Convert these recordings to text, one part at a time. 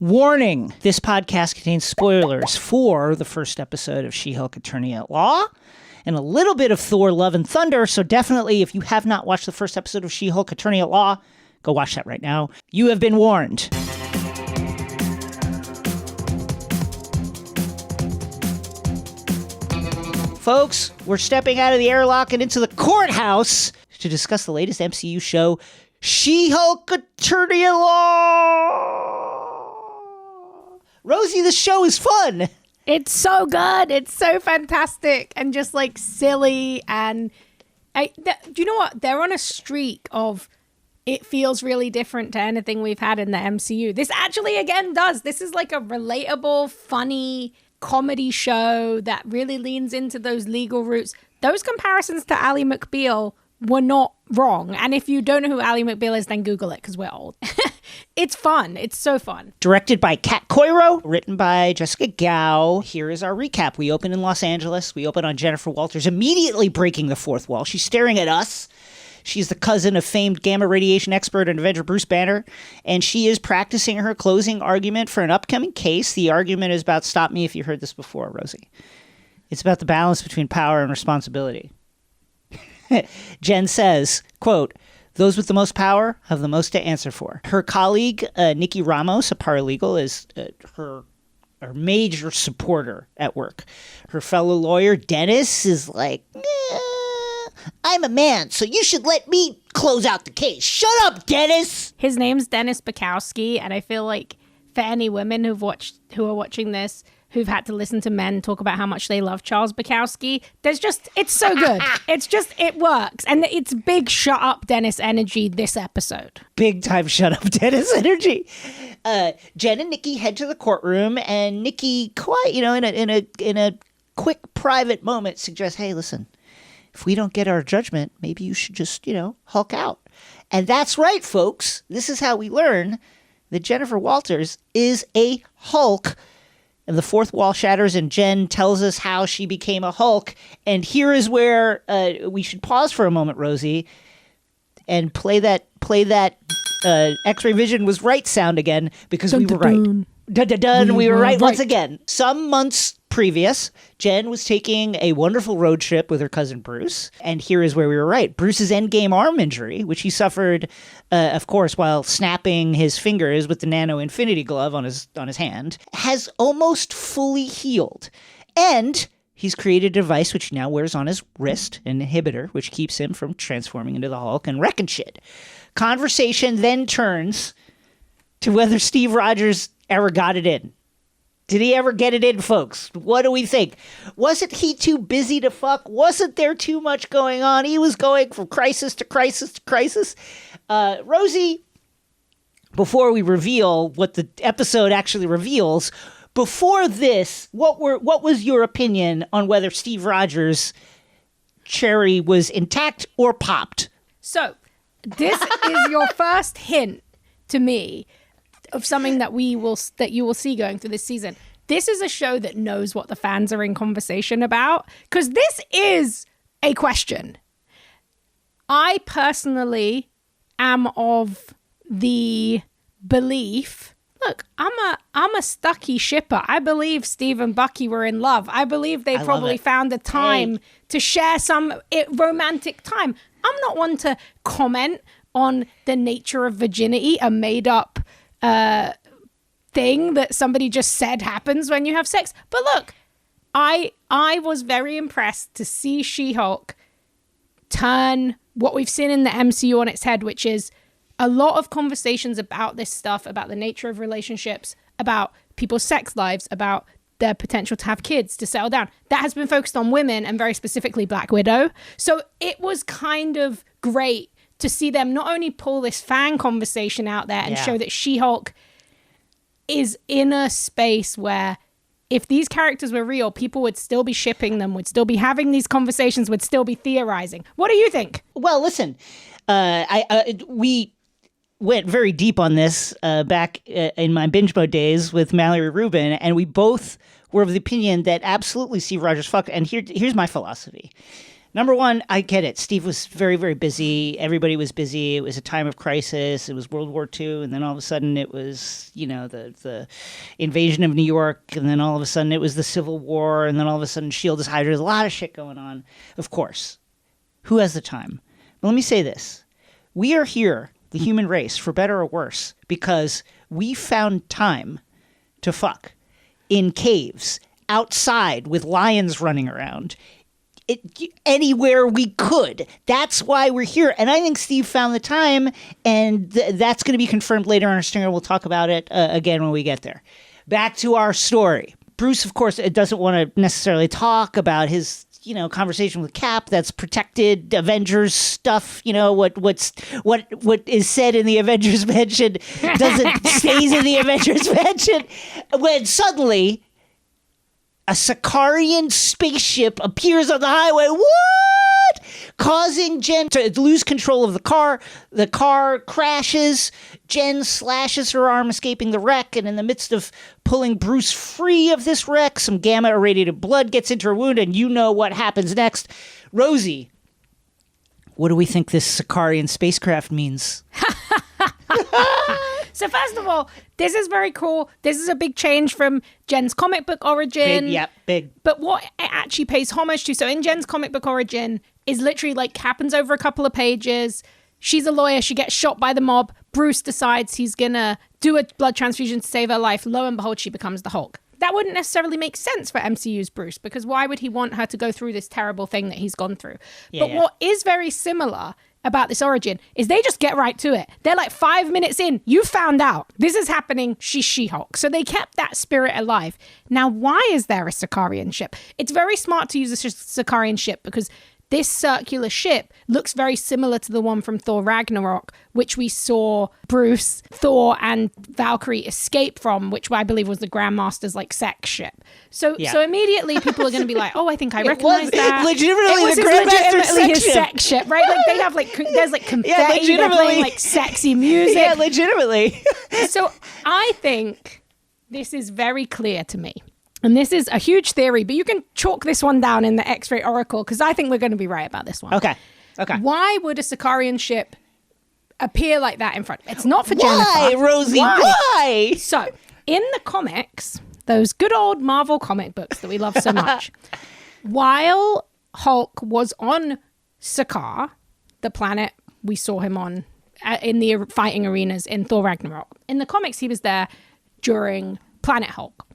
Warning, this podcast contains spoilers for the first episode of She-Hulk Attorney at Law and a little bit of Thor Love and Thunder, so definitely if you have not watched the first episode of She-Hulk Attorney at Law, go watch that right now. You have been warned. Folks, we're stepping out of the airlock and into the courthouse to discuss the latest MCU show, She-Hulk Attorney at Law. Rosie, the show is fun. It's so good. It's so fantastic and just like silly. And do you know what? They're on a streak of it feels really different to anything we've had in the MCU. This actually, again, does. This is like a relatable, funny comedy show that really leans into those legal roots. Those comparisons to Ally McBeal were not wrong. And if you don't know who Ally McBeal is, then Google it because we're old. It's fun. It's so fun. Directed by Kat Coiro, written by Jessica Gao. Here is our recap. We open in Los Angeles. We open on Jennifer Walters immediately breaking the fourth wall. She's staring at us. She's the cousin of famed gamma radiation expert and Avenger Bruce Banner, and she is practicing her closing argument for an upcoming case. The argument is about, stop me if you heard this before, Rosie. It's about the balance between power and responsibility. Jen says, quote, "Those with the most power have the most to answer for." Her colleague, Nikki Ramos, a paralegal, is her major supporter at work. Her fellow lawyer, Dennis, is like, I'm a man, so you should let me close out the case. Shut up, Dennis! His name's Dennis Bukowski, and I feel like for any women who are watching this, who've had to listen to men talk about how much they love Charles Bukowski, it's so good. It works. And it's big shut up Dennis energy this episode. Big time shut up Dennis energy. Jen and Nikki head to the courtroom, and Nikki, quite, in a quick private moment, suggests, hey, listen, if we don't get our judgment, maybe you should just, Hulk out. And that's right, folks. This is how we learn that Jennifer Walters is a Hulk. And the fourth wall shatters, and Jen tells us how she became a Hulk. And here is where we should pause for a moment, Rosie, and play that X-Ray Vision was right sound again, because we were right. Dun-dun-dun, we were right once again. Some months previous, Jen was taking a wonderful road trip with her cousin Bruce, and here is where we were right. Bruce's endgame arm injury, which he suffered, of course, while snapping his fingers with the Nano Infinity Glove on his hand, has almost fully healed. And he's created a device which he now wears on his wrist, an inhibitor, which keeps him from transforming into the Hulk and wrecking shit. Conversation then turns to whether Steve Rogers ever got it in. Did he ever get it in, folks? What do we think? Wasn't he too busy to fuck? Wasn't there too much going on? He was going from crisis to crisis to crisis. Rosie, before we reveal what the episode actually reveals, before this, what was your opinion on whether Steve Rogers' cherry was intact or popped? So, this is your first hint to me of something that you will see going through this season. This is a show that knows what the fans are in conversation about, because this is a question. I personally am of the belief, look, I'm a Stucky shipper. I believe Steve and Bucky were in love. I believe they probably found a time to share some romantic time. I'm not one to comment on the nature of virginity, a made up thing that somebody just said happens when you have sex. But look, I was very impressed to see She-Hulk turn what we've seen in the MCU on its head, which is a lot of conversations about this stuff, about the nature of relationships, about people's sex lives, about their potential to have kids, to settle down. That has been focused on women and very specifically Black Widow. So it was kind of great to see them not only pull this fan conversation out there and show that She-Hulk is in a space where if these characters were real, people would still be shipping them, would still be having these conversations, would still be theorizing. What do you think? Well, listen, we went very deep on this back in my binge mode days with Mallory Rubin, and we both were of the opinion that absolutely Steve Rogers fucked. And here's my philosophy. Number one, I get it. Steve was very, very busy. Everybody was busy. It was a time of crisis. It was World War II. And then all of a sudden it was, the invasion of New York. And then all of a sudden it was the Civil War. And then all of a sudden S.H.I.E.L.D. is Hydra. There's a lot of shit going on. Of course. Who has the time? But let me say this. We are here, the human race, for better or worse, because we found time to fuck in caves, outside with lions running around. Anywhere we could. That's why we're here. And I think Steve found the time, and that's going to be confirmed later on our stinger. We'll talk about it again when we get there. Back to our story. Bruce, of course, doesn't want to necessarily talk about his conversation with Cap. That's protected Avengers stuff. What is said in the Avengers mention stays in the Avengers mention. When suddenly a Sicarian spaceship appears on the highway. What? Causing Jen to lose control of the car. The car crashes. Jen slashes her arm, escaping the wreck. And in the midst of pulling Bruce free of this wreck, some gamma-irradiated blood gets into her wound. And you know what happens next. Rosie, what do we think this Sicarian spacecraft means? So first of all, this is very cool. This is a big change from Jen's comic book origin. Big. But what it actually pays homage to, so in Jen's comic book origin, is literally like happens over a couple of pages. She's a lawyer. She gets shot by the mob. Bruce decides he's going to do a blood transfusion to save her life. Lo and behold, she becomes the Hulk. That wouldn't necessarily make sense for MCU's Bruce, because why would he want her to go through this terrible thing that he's gone through? What is very similar about this origin is they just get right to it. They're like 5 minutes in, you found out this is happening, she's She-Hulk. So they kept that spirit alive. Now, why is there a Sicarian ship? It's very smart to use a Sicarian ship because this circular ship looks very similar to the one from Thor Ragnarok, which we saw Bruce, Thor, and Valkyrie escape from, which I believe was the Grandmaster's like sex ship. So immediately people are going to be like, "Oh, I think I recognize that." Legitimately his sex ship, right? Like they have there's like confetti, they're playing like sexy music. Yeah, legitimately. So I think this is very clear to me. And this is a huge theory, but you can chalk this one down in the X-Ray Oracle, because I think we're going to be right about this one. Okay. Why would a Sicarian ship appear like that in front? It's not for Jennifer. Why, Rosie? Why? So, in the comics, those good old Marvel comic books that we love so much, while Hulk was on Sakaar, the planet we saw him on in the fighting arenas in Thor Ragnarok, in the comics he was there during Planet Hulk.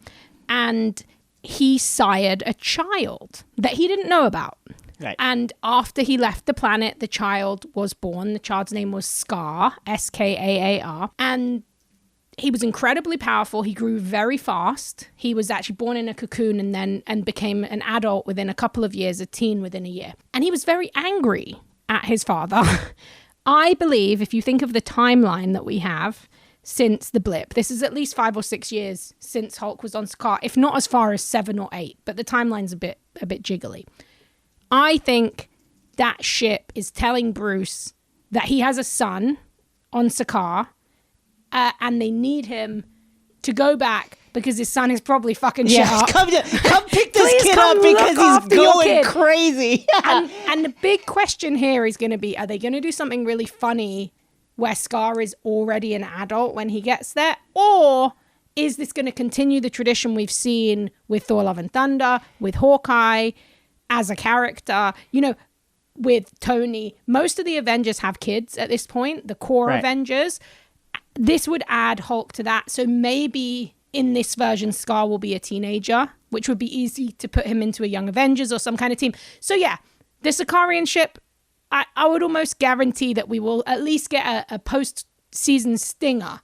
And he sired a child that he didn't know about. Right. And after he left the planet, the child was born. The child's name was Skaar, Skaar. And he was incredibly powerful. He grew very fast. He was actually born in a cocoon and became an adult within a couple of years, a teen within a year. And he was very angry at his father. I believe, if you think of the timeline that we have, since the blip. This is at least 5 or 6 years since Hulk was on Sakaar, if not as far as 7 or 8, but the timeline's a bit jiggly. I think that ship is telling Bruce that he has a son on Sakaar, and they need him to go back because his son is probably fucking shit up. Come pick this kid up because he's going crazy. and the big question here is going to be, are they going to do something really funny where Skaar is already an adult when he gets there? Or is this going to continue the tradition we've seen with Thor Love and Thunder, with Hawkeye as a character, with Tony? Most of the Avengers have kids at this point, the core Avengers. This would add Hulk to that. So maybe in this version, Skaar will be a teenager, which would be easy to put him into a Young Avengers or some kind of team. So yeah, the Sicarian ship, I would almost guarantee that we will at least get a post-season stinger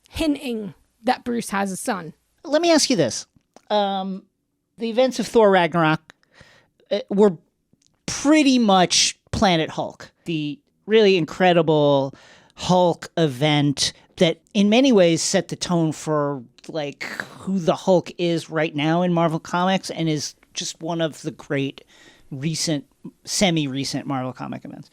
hinting that Bruce has a son. Let me ask you this. The events of Thor Ragnarok were pretty much Planet Hulk. The really incredible Hulk event that in many ways set the tone for like who the Hulk is right now in Marvel Comics and is just one of the great semi-recent Marvel comic events.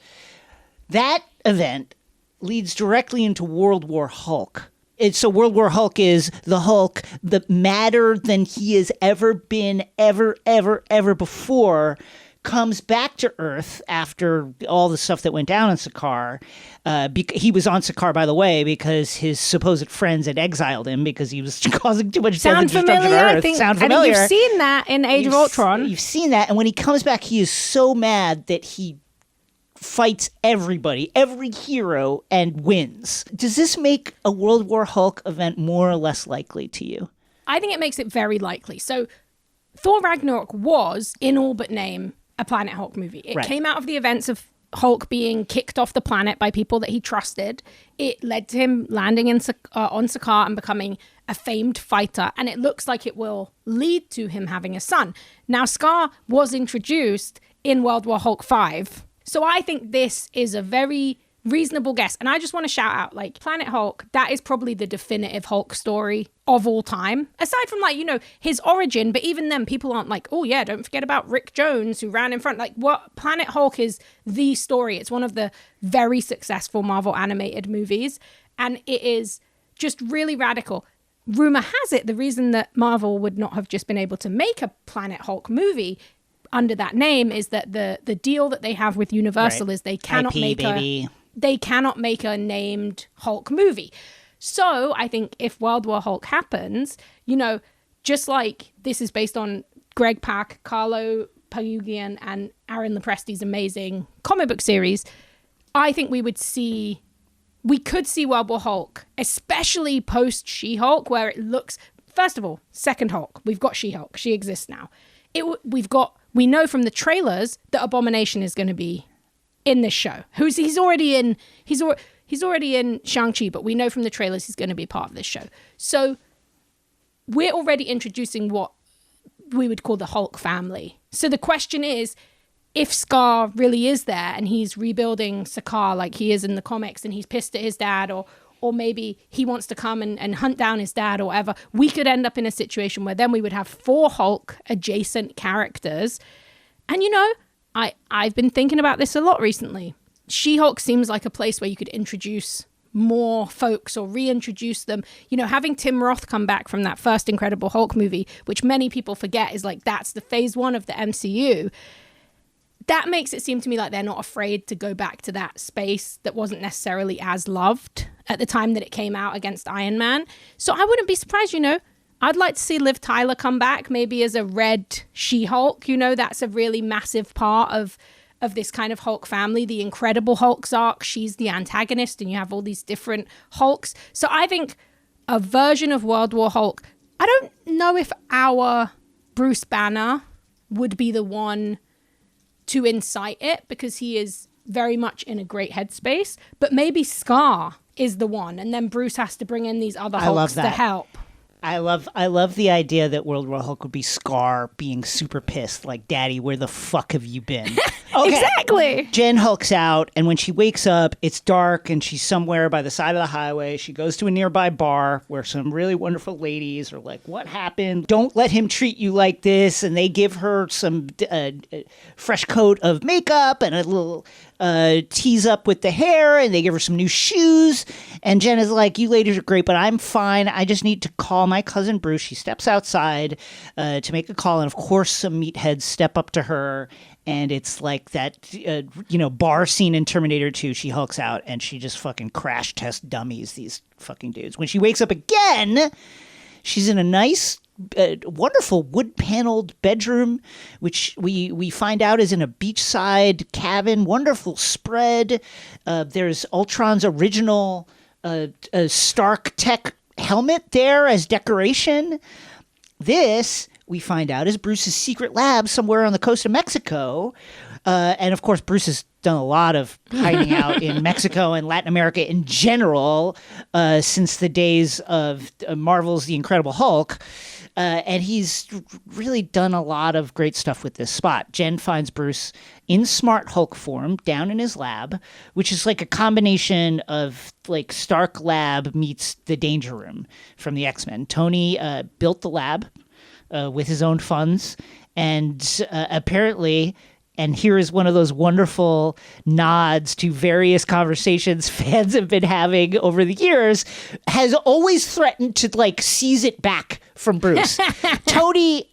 That event leads directly into World War Hulk. So World War Hulk is the Hulk, the madder than he has ever been, ever before, comes back to Earth after all the stuff that went down on Sakaar. He was on Sakaar, by the way, because his supposed friends had exiled him because he was causing too much destruction on Earth. I think you've seen that in Age of Ultron. You've seen that, and when he comes back, he is so mad that he fights everybody, every hero, and wins. Does this make a World War Hulk event more or less likely to you? I think it makes it very likely. So Thor Ragnarok was, in all but name, a Planet Hulk movie. It came out of the events of Hulk being kicked off the planet by people that he trusted. It led to him landing on Sakaar and becoming a famed fighter. And it looks like it will lead to him having a son. Now, Sakaar was introduced in World War Hulk 5. So I think this is a very reasonable guess. And I just want to shout out, like, Planet Hulk, that is probably the definitive Hulk story of all time. Aside from, like, you know, his origin, but even then people aren't like, oh yeah, don't forget about Rick Jones who ran in front. Like, what Planet Hulk is the story. It's one of the very successful Marvel animated movies. And it is just really radical. Rumor has it the reason that Marvel would not have just been able to make a Planet Hulk movie under that name is that the deal that they have with Universal is they cannot make a named Hulk movie. So I think if World War Hulk happens, you know, just like this is based on Greg Pak, Carlo Pagugian, and Aaron Lopresti's amazing comic book series, I think we could see World War Hulk, especially post She-Hulk, where it looks, first of all, second Hulk. We've got She-Hulk. She exists now. We know from the trailers that Abomination is going to be in this show. He's already in Shang-Chi, but we know from the trailers he's going to be part of this show. So we're already introducing what we would call the Hulk family. So the question is, if Scar really is there and he's rebuilding Sakaar like he is in the comics and he's pissed at his dad, or maybe he wants to come and hunt down his dad or whatever, we could end up in a situation where then we would have 4 Hulk adjacent characters. And, you know, I've been thinking about this a lot recently. She-Hulk seems like a place where you could introduce more folks or reintroduce them. You know, having Tim Roth come back from that first Incredible Hulk movie, which many people forget is like, that's the phase 1 of the MCU. That makes it seem to me like they're not afraid to go back to that space that wasn't necessarily as loved at the time that it came out against Iron Man. So I wouldn't be surprised, you know. I'd like to see Liv Tyler come back, maybe as a red She-Hulk. You know, that's a really massive part of this kind of Hulk family. The Incredible Hulk's arc, she's the antagonist, and you have all these different Hulks. So I think a version of World War Hulk, I don't know if our Bruce Banner would be the one to incite it, because he is very much in a great headspace, but maybe Scar is the one, and then Bruce has to bring in these other Hulks to help. I love the idea that World War Hulk would be Scar being super pissed, like, Daddy, where the fuck have you been? Okay. Exactly. Jen hulks out, and when she wakes up, it's dark, and she's somewhere by the side of the highway. She goes to a nearby bar where some really wonderful ladies are like, what happened? Don't let him treat you like this. And they give her some fresh coat of makeup and a little tease up with the hair, and they give her some new shoes. And Jen is like, you ladies are great, but I'm fine. I just need to call my cousin Bruce. She steps outside to make a call, and of course some meatheads step up to her, and it's like that bar scene in Terminator 2. She hulks out and she just fucking crash test dummies these fucking dudes. When she wakes up again, she's in a nice wonderful wood-paneled bedroom, which we find out is in a beachside cabin. Wonderful spread. There's Ultron's original Stark Tech helmet there as decoration. This, we find out, is Bruce's secret lab somewhere on the coast of Mexico. And of course, Bruce has done a lot of hiding out in Mexico and Latin America in general since the days of Marvel's The Incredible Hulk. And he's really done a lot of great stuff with this spot. Jen finds Bruce in Smart Hulk form down in his lab, which is like a combination of like Stark Lab meets the Danger Room from the X-Men. Tony built the lab with his own funds, and apparently... And here is one of those wonderful nods to various conversations fans have been having over the years, has always threatened to like seize it back from Bruce. Tony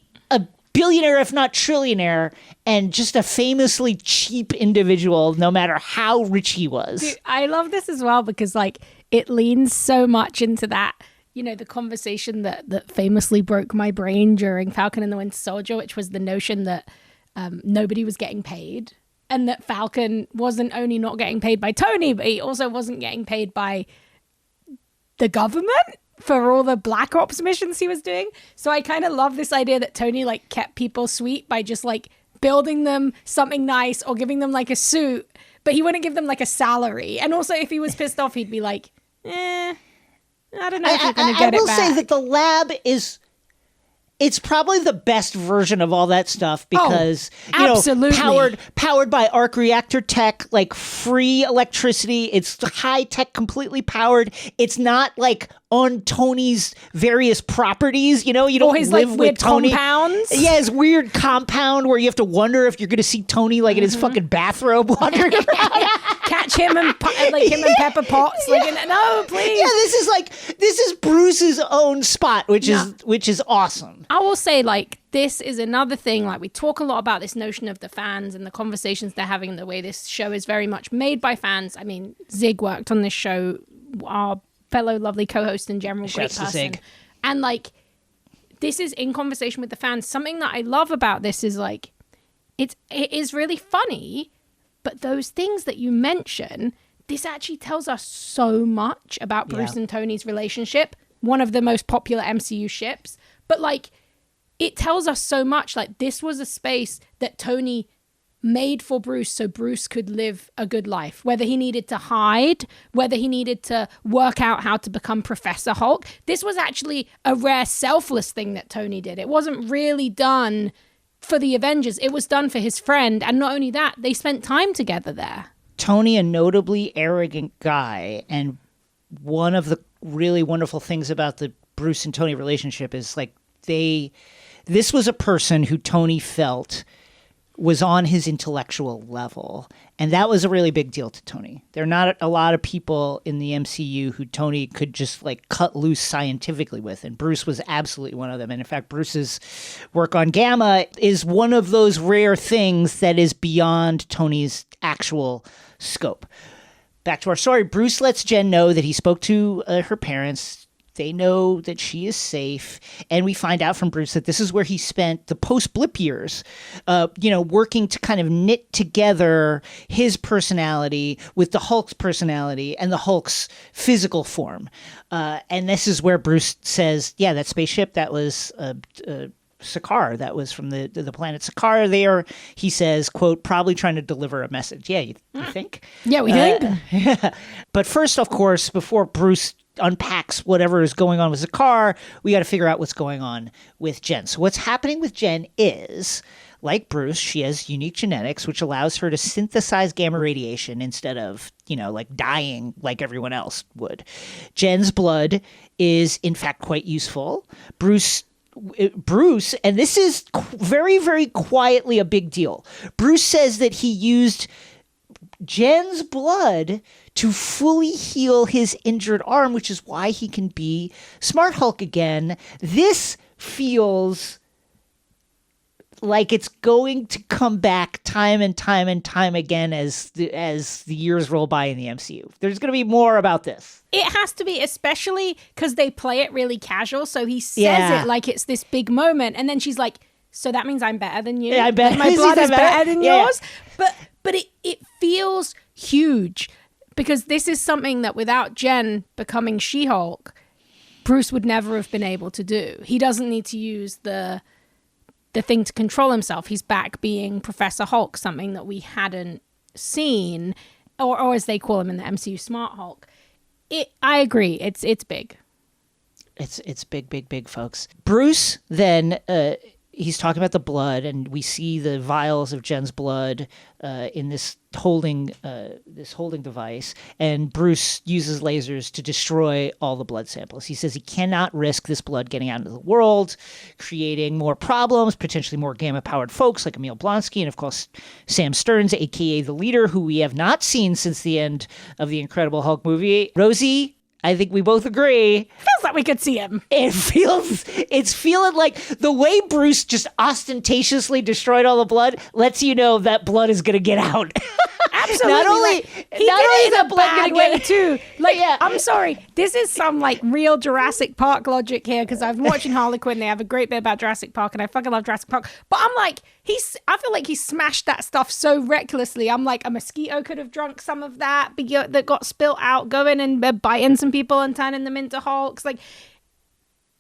billionaire, if not trillionaire, and just a famously cheap individual, no matter how rich he was. Dude, I love this as well because like it leans so much into that, you know, the conversation that famously broke my brain during Falcon and the Winter Soldier, which was the notion that nobody was getting paid, and that Falcon wasn't only not getting paid by Tony, but he also wasn't getting paid by the government for all the Black Ops missions he was doing. So I kind of love this idea that Tony like kept people sweet by just like building them something nice or giving them like a suit, but he wouldn't give them like a salary. And also if he was pissed off, he'd be like, I don't know if you're going to get it back. I will say that the lab it's probably the best version of all that stuff because, powered by arc reactor tech, like free electricity. It's high tech, completely powered. It's not like on Tony's various properties. You know, you don't his, live like, with weird Tony. compounds. Yeah, his weird compound where you have to wonder if you're going to see Tony like in his fucking bathrobe wandering around. Catch him and Pepper Potts. Like, no, please. Yeah, this is Bruce's own spot, which is awesome. I will say, like, this is another thing. Like, we talk a lot about this notion of the fans and the conversations they're having, and the way this show is very much made by fans. I mean, Zig worked on this show, our fellow lovely co-host and general great person. Zig. And, like, this is in conversation with the fans. Something that I love about this is, like, it is really funny, but those things that you mention, this actually tells us so much about Bruce and Tony's relationship, one of the most popular MCU ships. But, like, it tells us so much. Like, this was a space that Tony made for Bruce so Bruce could live a good life. Whether he needed to hide, whether he needed to work out how to become Professor Hulk. This was actually a rare selfless thing that Tony did. It wasn't really done for the Avengers. It was done for his friend. And not only that, they spent time together there. Tony, a notably arrogant guy, and one of the really wonderful things about the Bruce and Tony relationship is like this was a person who Tony felt was on his intellectual level. And that was a really big deal to Tony. There are not a lot of people in the MCU who Tony could just like cut loose scientifically with. And Bruce was absolutely one of them. And in fact, Bruce's work on Gamma is one of those rare things that is beyond Tony's actual scope. Back to our story. Bruce lets Jen know that he spoke to her parents. They know that she is safe. And we find out from Bruce that this is where he spent the post-blip years, working to kind of knit together his personality with the Hulk's personality and the Hulk's physical form. And this is where Bruce says, yeah, that spaceship, that was Sakaar. That was from the planet Sakaar there. He says, quote, probably trying to deliver a message. Yeah, you think? Yeah, we think. Yeah. But first, of course, before Bruce unpacks whatever is going on with Sakaar, we got to figure out what's going on with Jen. So what's happening with Jen is, like Bruce, she has unique genetics, which allows her to synthesize gamma radiation instead of, like dying like everyone else would. Jen's blood is, in fact, quite useful. Bruce, and this is very, very quietly a big deal. Bruce says that he used Jen's blood to fully heal his injured arm, which is why he can be Smart Hulk again. This feels like it's going to come back time and time and time again as the years roll by in the MCU. There's going to be more about this. It has to be, especially because they play it really casual. So he says it like it's this big moment, and then she's like, "So that means I'm better than you? Yeah, I bet my blood is better than yours." Yeah. But it feels huge because this is something that without Jen becoming She-Hulk, Bruce would never have been able to do. He doesn't need to use the thing to control himself. He's back being Professor Hulk, something that we hadn't seen, or as they call him in the MCU, Smart Hulk. I agree. It's big. It's big, folks. Bruce then he's talking about the blood, and we see the vials of Jen's blood in this holding device. And Bruce uses lasers to destroy all the blood samples. He says he cannot risk this blood getting out into the world, creating more problems, potentially more gamma-powered folks like Emil Blonsky and, of course, Sam Stearns, a.k.a. the leader, who we have not seen since the end of the Incredible Hulk movie. Rosie, I think we both agree. Feels like we could see him. It's feeling like the way Bruce just ostentatiously destroyed all the blood lets you know that blood is going to get out. Absolutely. Not only is that a blood bad gonna way get too. Like, Yeah. I'm sorry, this is some like real Jurassic Park logic here because I've been watching Harlequin. They have a great bit about Jurassic Park, and I fucking love Jurassic Park. But I'm like, I feel like he smashed that stuff so recklessly. I'm like, a mosquito could have drunk some of that that got spilt out, going and biting some people and turning them into Hulks. Like,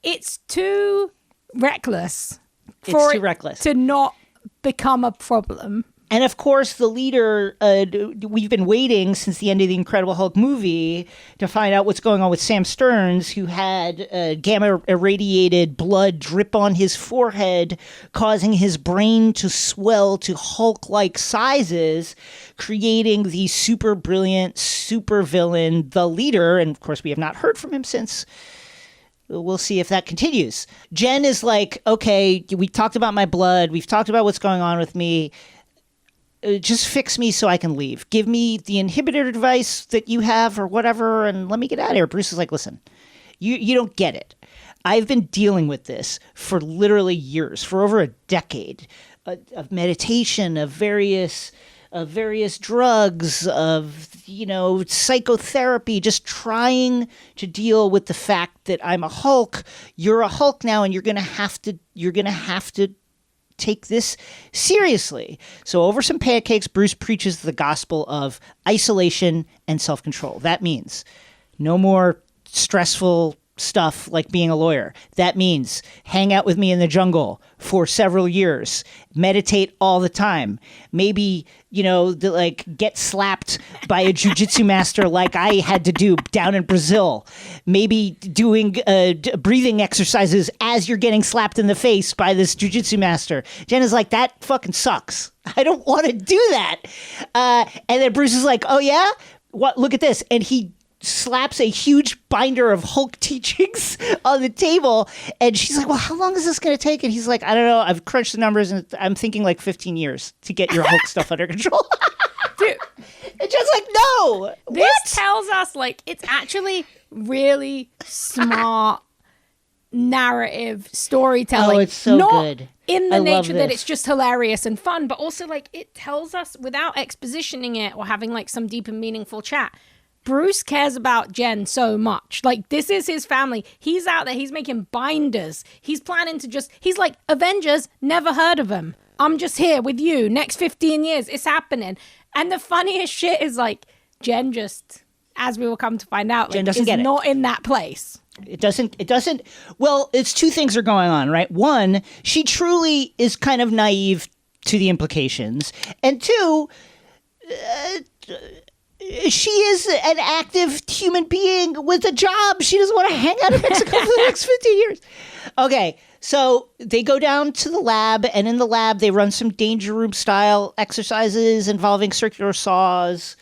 it's too reckless. It's too reckless to not become a problem. And of course, the leader, we've been waiting since the end of the Incredible Hulk movie to find out what's going on with Sam Stearns, who had gamma irradiated blood drip on his forehead, causing his brain to swell to Hulk-like sizes, creating the super brilliant super villain, the leader. And of course, we have not heard from him since. We'll see if that continues. Jen is like, okay, we talked about my blood. We've talked about what's going on with me. Just fix me so I can leave. Give me the inhibitor device that you have or whatever, and let me get out of here. Bruce is like, listen, you don't get it. I've been dealing with this for literally years, for over a decade, of meditation, of various drugs, of, psychotherapy, just trying to deal with the fact that I'm a Hulk. You're a Hulk now, and you're gonna have to take this seriously. So over some pancakes, Bruce preaches the gospel of isolation and self-control. That means no more stressful stuff like being a lawyer. That means hang out with me in the jungle for several years, meditate all the time. Maybe, get slapped by a jujitsu master like I had to do down in Brazil. Maybe doing breathing exercises as you're getting slapped in the face by this jujitsu master. Jen is like, that fucking sucks. I don't want to do that. And then Bruce is like, oh yeah? What? Look at this. And he slaps a huge binder of Hulk teachings on the table, and she's like, well, how long is this going to take? And he's like, I don't know, I've crunched the numbers and I'm thinking like 15 years to get your Hulk stuff under control. Dude, it's just like, no. This tells us like it's actually really smart narrative storytelling. Oh, it's so not good. In the I love nature that this. it's just hilarious and fun, but also like it tells us without expositioning it or having like some deep and meaningful chat. Bruce cares about Jen so much. Like, this is his family. He's out there. He's making binders. He's planning to he's like, Avengers, never heard of him. I'm just here with you. Next 15 years, it's happening. And the funniest shit is like, Jen just, as we will come to find out, Jen like, doesn't is get it. not in that place. It doesn't. Well, it's two things are going on, right? One, she truly is kind of naive to the implications. And two, she is an active human being with a job. She doesn't want to hang out in Mexico for the next 15 years. Okay, so they go down to the lab, and in the lab, they run some danger room style exercises involving circular saws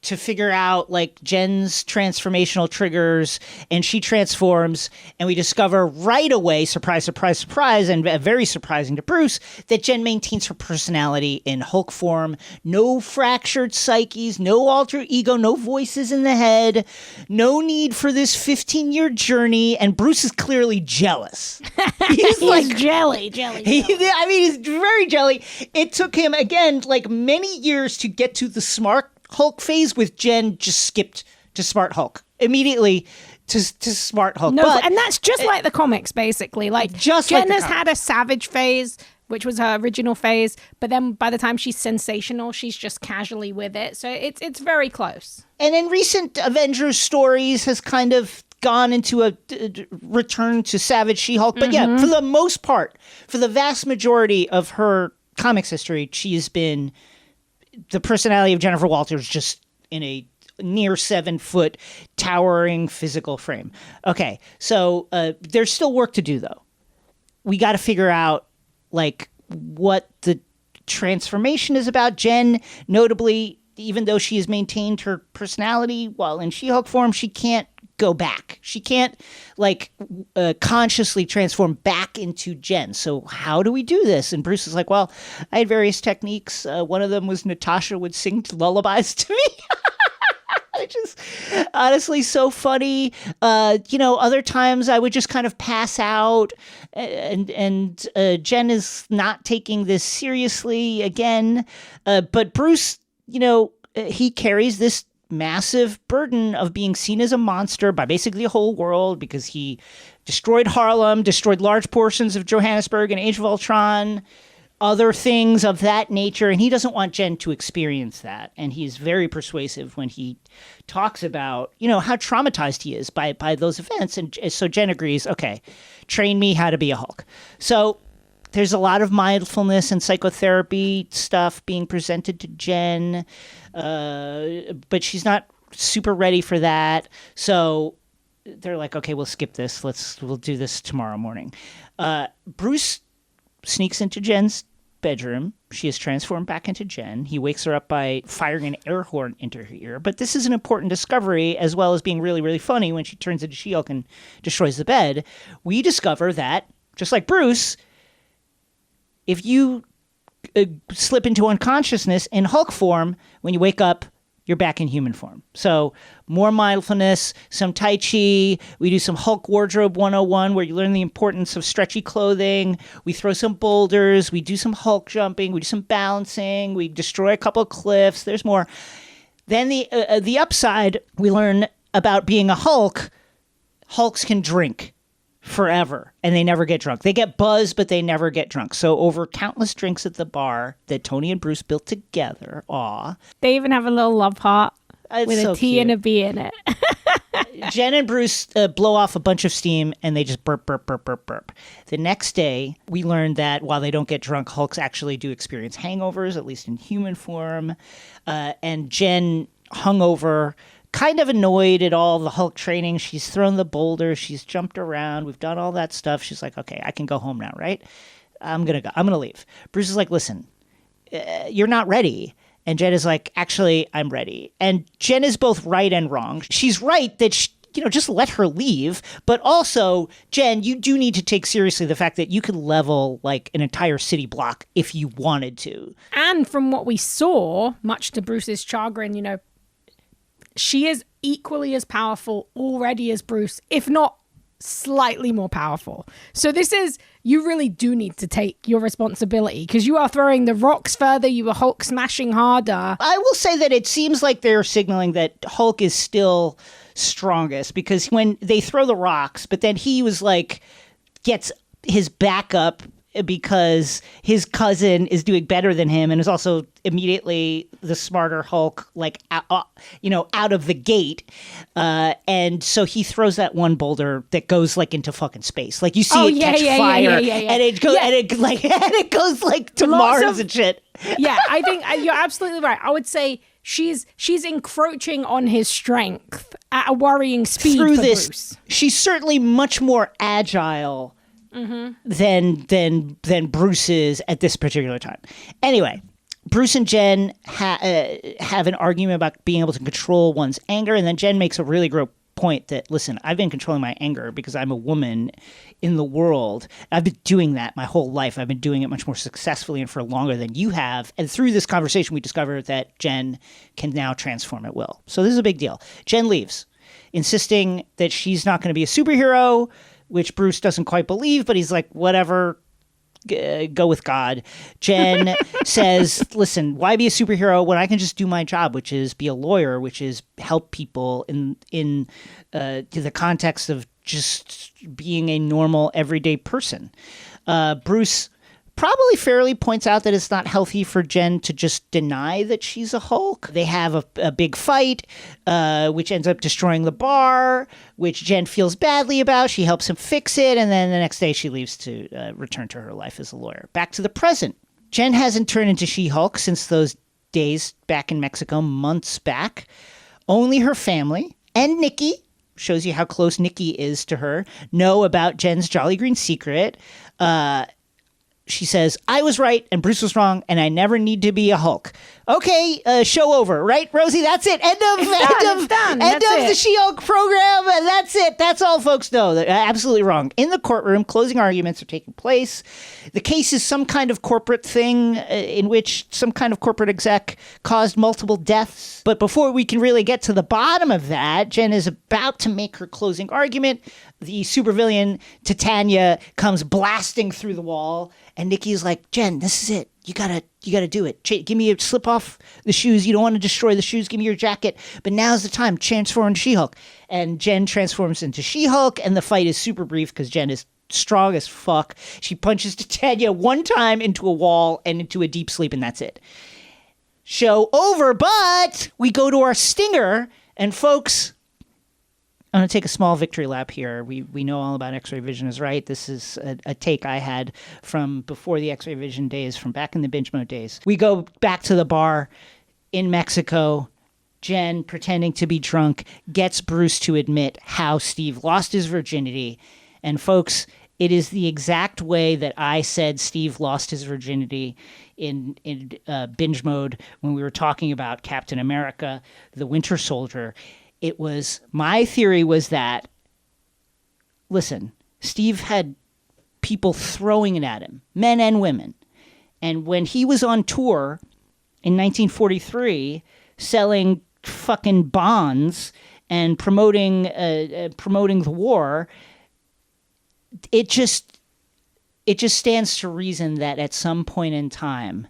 to figure out like Jen's transformational triggers, and she transforms, and we discover right away, surprise, surprise, surprise, and very surprising to Bruce, that Jen maintains her personality in Hulk form. No fractured psyches, no alter ego, no voices in the head, no need for this 15-year journey, and Bruce is clearly jealous. He's like jelly. He's very jelly. It took him, again, like many years to get to the smart Hulk phase with Jen just skipped to Smart Hulk immediately to Smart Hulk. No, but and that's just like the comics, basically. Like just Jen like the has comics. had a savage phase, which was her original phase, but then by the time she's sensational, she's just casually with it. So it's very close. And in recent Avengers stories has kind of gone into a return to Savage She-Hulk. But yeah, for the most part, for the vast majority of her comics history, she has been the personality of Jennifer Walters, just in a near 7-foot towering physical frame. Okay, so there's still work to do, though. We got to figure out like what the transformation is about. Jen, notably, even though she has maintained her personality while in She-Hulk form, she can't go back. She can't like consciously transform back into Jen. So how do we do this? And Bruce is like, well, I had various techniques. One of them was Natasha would sing lullabies to me. which is honestly so funny. Other times I would just kind of pass out, and Jen is not taking this seriously again. But Bruce, he carries this massive burden of being seen as a monster by basically the whole world because he destroyed Harlem, destroyed large portions of Johannesburg and Age of Ultron, other things of that nature, and he doesn't want Jen to experience that. And he's very persuasive when he talks about, how traumatized he is by those events. And so Jen agrees, okay, train me how to be a Hulk. So there's a lot of mindfulness and psychotherapy stuff being presented to Jen, but she's not super ready for that. So they're like, okay, we'll skip this. We'll do this tomorrow morning. Bruce sneaks into Jen's bedroom. She is transformed back into Jen. He wakes her up by firing an air horn into her ear. But this is an important discovery, as well as being really, really funny when she turns into She-Hulk and destroys the bed. We discover that, just like Bruce, if you slip into unconsciousness in Hulk form, when you wake up, you're back in human form. So more mindfulness, some Tai Chi. We do some Hulk Wardrobe 101 where you learn the importance of stretchy clothing. We throw some boulders. We do some Hulk jumping. We do some balancing. We destroy a couple of cliffs. There's more. Then the upside, we learn about being a Hulk. Hulks can drink forever, and they never get drunk. They get buzzed, but they never get drunk. So over countless drinks at the bar that Tony and Bruce built together, they even have a little love heart with so a T cute. and a B in it. Jen and Bruce blow off a bunch of steam, and they just burp, burp, burp, burp, burp. The next day, we learn that while they don't get drunk, Hulks actually do experience hangovers, at least in human form. And Jen, hungover, kind of annoyed at all the Hulk training. She's thrown the boulder. She's jumped around. We've done all that stuff. She's like, okay, I can go home now, right? I'm going to go. I'm going to leave. Bruce is like, listen, you're not ready. And Jen is like, actually, I'm ready. And Jen is both right and wrong. She's right that, just let her leave. But also, Jen, you do need to take seriously the fact that you could level like an entire city block if you wanted to. And from what we saw, much to Bruce's chagrin, she is equally as powerful already as Bruce, if not slightly more powerful. So you really do need to take your responsibility because you are throwing the rocks further. You are Hulk smashing harder. I will say that it seems like they're signaling that Hulk is still strongest because when they throw the rocks, but then he was like, gets his back up because his cousin is doing better than him and is also immediately the smarter Hulk, like, out of the gate. And so he throws that one boulder that goes like into fucking space. Like you see it catch fire and it goes, and it goes like to Mars and shit. Yeah, I think you're absolutely right. I would say she's encroaching on his strength at a worrying speed through for this. Bruce. She's certainly much more agile than Bruce is at this particular time. Anyway, Bruce and Jen have an argument about being able to control one's anger, and then Jen makes a really great point that, listen, I've been controlling my anger because I'm a woman in the world. I've been doing that my whole life. I've been doing it much more successfully and for longer than you have. And through this conversation, we discover that Jen can now transform at will. So this is a big deal. Jen leaves, insisting that she's not going to be a superhero, which Bruce doesn't quite believe, but he's like, whatever, go with God. Jen says, listen, why be a superhero when I can just do my job, which is be a lawyer, which is help people in the context of just being a normal, everyday person. Bruce probably fairly points out that it's not healthy for Jen to just deny that she's a Hulk. They have a big fight, which ends up destroying the bar, which Jen feels badly about. She helps him fix it, and then the next day she leaves to return to her life as a lawyer. Back to the present. Jen hasn't turned into She-Hulk since those days back in Mexico, months back. Only her family and Nikki, shows you how close Nikki is to her, know about Jen's Jolly Green secret. she says, I was right and Bruce was wrong and I never need to be a Hulk. Okay, show over, right, Rosie? That's it. End of the She-Hulk program. And that's it. That's all folks know. They're absolutely wrong. In the courtroom, closing arguments are taking place. The case is some kind of corporate thing in which some kind of corporate exec caused multiple deaths. But before we can really get to the bottom of that, Jen is about to make her closing argument. The supervillain Titania comes blasting through the wall, and Nikki's like, Jen, this is it. You gotta do it. Give me slip off the shoes. You don't want to destroy the shoes. Give me your jacket. But now's the time. Transform into She-Hulk. And Jen transforms into She-Hulk, and the fight is super brief because Jen is strong as fuck. She punches Titania one time into a wall and into a deep sleep, and that's it. Show over, but we go to our stinger, and folks, I'm going to take a small victory lap here. We know all about X-Ray Vision is right. This is a take I had from before the X-Ray Vision days, from back in the binge mode days. We go back to the bar in Mexico. Jen, pretending to be drunk, gets Bruce to admit how Steve lost his virginity. And folks, it is the exact way that I said Steve lost his virginity in binge mode when we were talking about Captain America, the Winter Soldier. It was, my theory was that, listen, Steve had people throwing it at him, men and women. And when he was on tour in 1943, selling fucking bonds and promoting the war, it just stands to reason that at some point in time,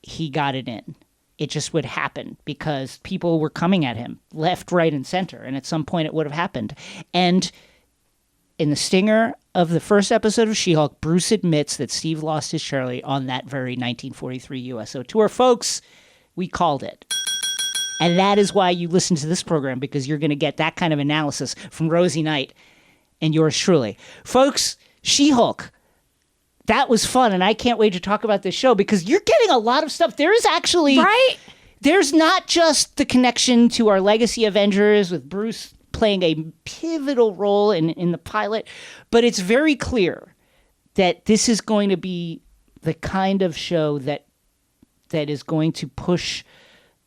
he got it in. It just would happen because people were coming at him left, right, and center. And at some point it would have happened. And in the stinger of the first episode of She-Hulk, Bruce admits that Steve lost his Shirley on that very 1943 USO tour. Folks, we called it. And that is why you listen to this program, because you're going to get that kind of analysis from Rosie Knight and yours truly. Folks, She-Hulk. That was fun, and I can't wait to talk about this show because you're getting a lot of stuff. There is actually... Right? There's not just the connection to our Legacy Avengers with Bruce playing a pivotal role in the pilot, but it's very clear that this is going to be the kind of show that is going to push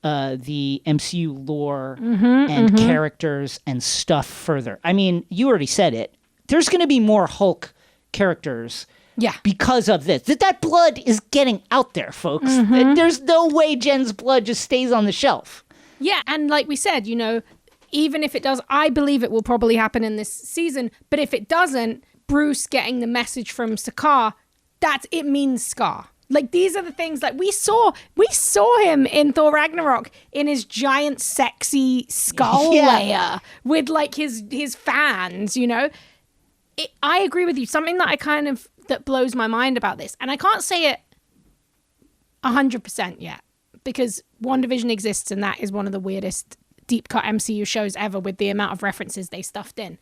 the MCU lore and characters and stuff further. I mean, you already said it. There's going to be more Hulk characters... Yeah. Because of this. That blood is getting out there, folks. There's no way Jen's blood just stays on the shelf. Yeah, and like we said, even if it does, I believe it will probably happen in this season. But if it doesn't, Bruce getting the message from Sakaar, it means Scar. Like, these are the things that we saw him in Thor Ragnarok in his giant sexy skull layer with like his fans, I agree with you. Something that blows my mind about this, and I can't say it 100% yet because WandaVision exists, and that is one of the weirdest deep cut MCU shows ever with the amount of references they stuffed in.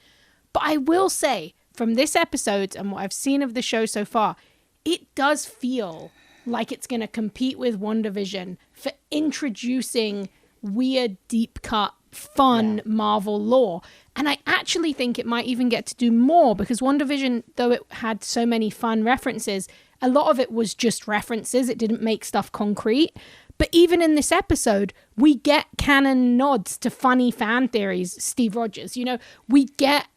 But I will say, from this episode and what I've seen of the show so far, it does feel like it's going to compete with WandaVision for introducing weird, deep cut, fun Marvel lore. And I actually think it might even get to do more because WandaVision, though it had so many fun references, a lot of it was just references. It didn't make stuff concrete. But even in this episode, we get canon nods to funny fan theories, Steve Rogers. We get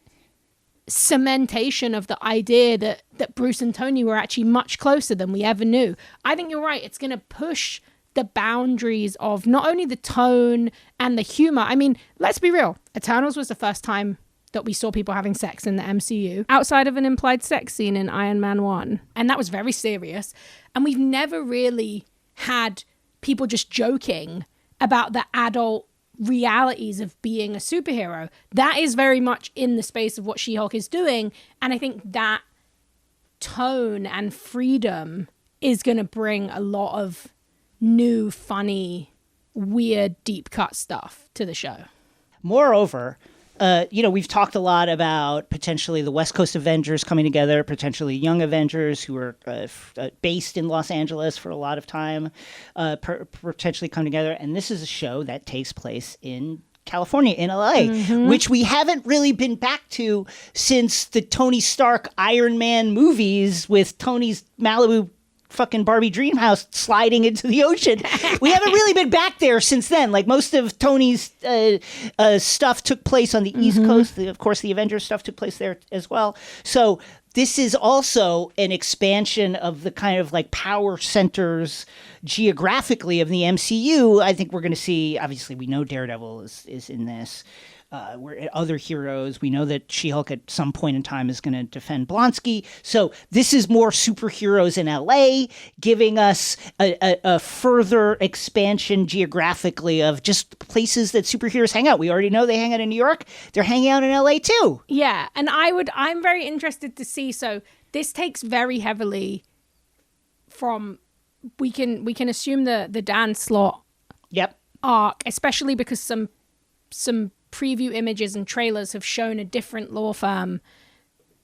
cementation of the idea that Bruce and Tony were actually much closer than we ever knew. I think you're right. It's going to push the boundaries of not only the tone and the humor. I mean, let's be real. Eternals was the first time that we saw people having sex in the MCU outside of an implied sex scene in Iron Man 1. And that was very serious. And we've never really had people just joking about the adult realities of being a superhero. That is very much in the space of what She-Hulk is doing. And I think that tone and freedom is going to bring a lot of new, funny, weird, deep cut stuff to the show. Moreover, we've talked a lot about potentially the West Coast Avengers coming together, potentially Young Avengers who are based in Los Angeles for a lot of time, potentially come together. And this is a show that takes place in California, in LA, which we haven't really been back to since the Tony Stark Iron Man movies with Tony's Malibu fucking Barbie dream house sliding into the ocean. We haven't really been back there since then. Like most of Tony's stuff took place on the East Coast. Of course, the Avengers stuff took place there as well. So this is also an expansion of the kind of like power centers geographically of the MCU. I think we're going to see, obviously we know Daredevil is in this. We're other heroes. We know that She-Hulk at some point in time is going to defend Blonsky. So this is more superheroes in LA, giving us a further expansion geographically of just places that superheroes hang out. We already know they hang out in New York. They're hanging out in LA too. Yeah, and I'm very interested to see. So this takes very heavily from we can assume the Dan Slott arc, especially because some preview images and trailers have shown a different law firm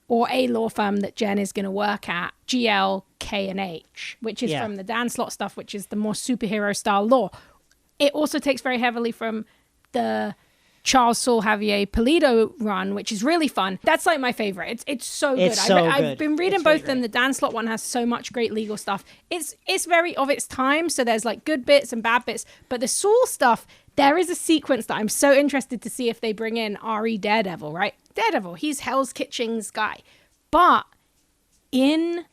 or a law firm that Jen is going to work at, GL, K&H, which is from the Dan Slott stuff, which is the more superhero style law. It also takes very heavily from the Charles Saul Javier Pulido run, which is really fun. That's like my favorite. It's so good. I've been reading both of them. The Dan Slott one has so much great legal stuff. It's very of its time, so there's like good bits and bad bits, but the Saul stuff, there is a sequence that I'm so interested to see if they bring in R.E. Daredevil, right? Daredevil, he's Hell's Kitchen's guy. But in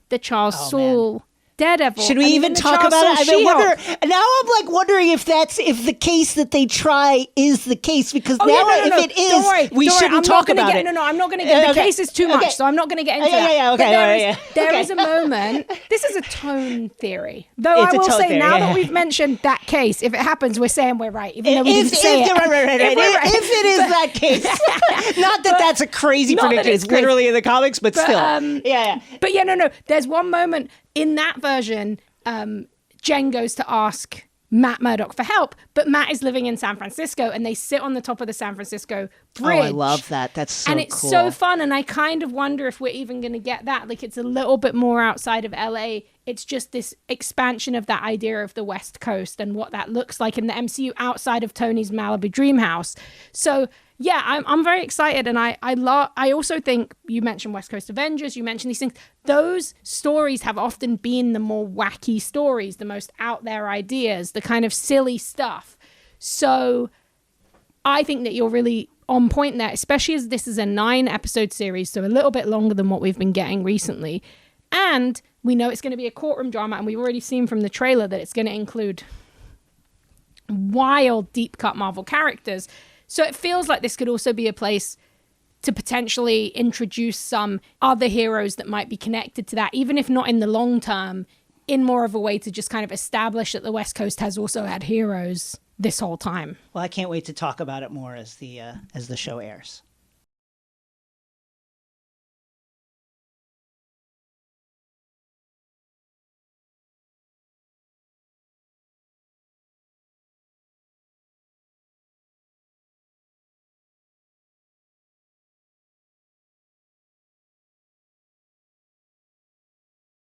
the Charles Saul Daredevil. Should we even talk about it? Now I'm like wondering if the case that they try is the case, because if it is, we shouldn't talk about it. No, I'm not going to get the case is too much, so I'm not going to get into that. There is a moment. This is a tone theory, though. I will say now that we've mentioned that case, if it happens, we're saying we're right, even though we didn't say it. If it is that case, not that that's a crazy prediction. It's literally in the comics, but still, But no. There's one moment. In that version, Jen goes to ask Matt Murdock for help, but Matt is living in San Francisco, and they sit on the top of the San Francisco bridge. Oh, I love that. That's so cool. And it's so fun, and I kind of wonder if we're even going to get that. Like, it's a little bit more outside of LA. It's just this expansion of that idea of the West Coast and what that looks like in the MCU outside of Tony's Malibu dream house. So yeah, I'm very excited, and I also think you mentioned West Coast Avengers, you mentioned these things. Those stories have often been the more wacky stories, the most out there ideas, the kind of silly stuff. So I think that you're really on point there, especially as this is a 9-episode series, so a little bit longer than what we've been getting recently. And we know it's going to be a courtroom drama, and we've already seen from the trailer that it's going to include wild, deep cut Marvel characters. So it feels like this could also be a place to potentially introduce some other heroes that might be connected to that, even if not in the long term, in more of a way to just kind of establish that the West Coast has also had heroes this whole time. Well, I can't wait to talk about it more as the show airs.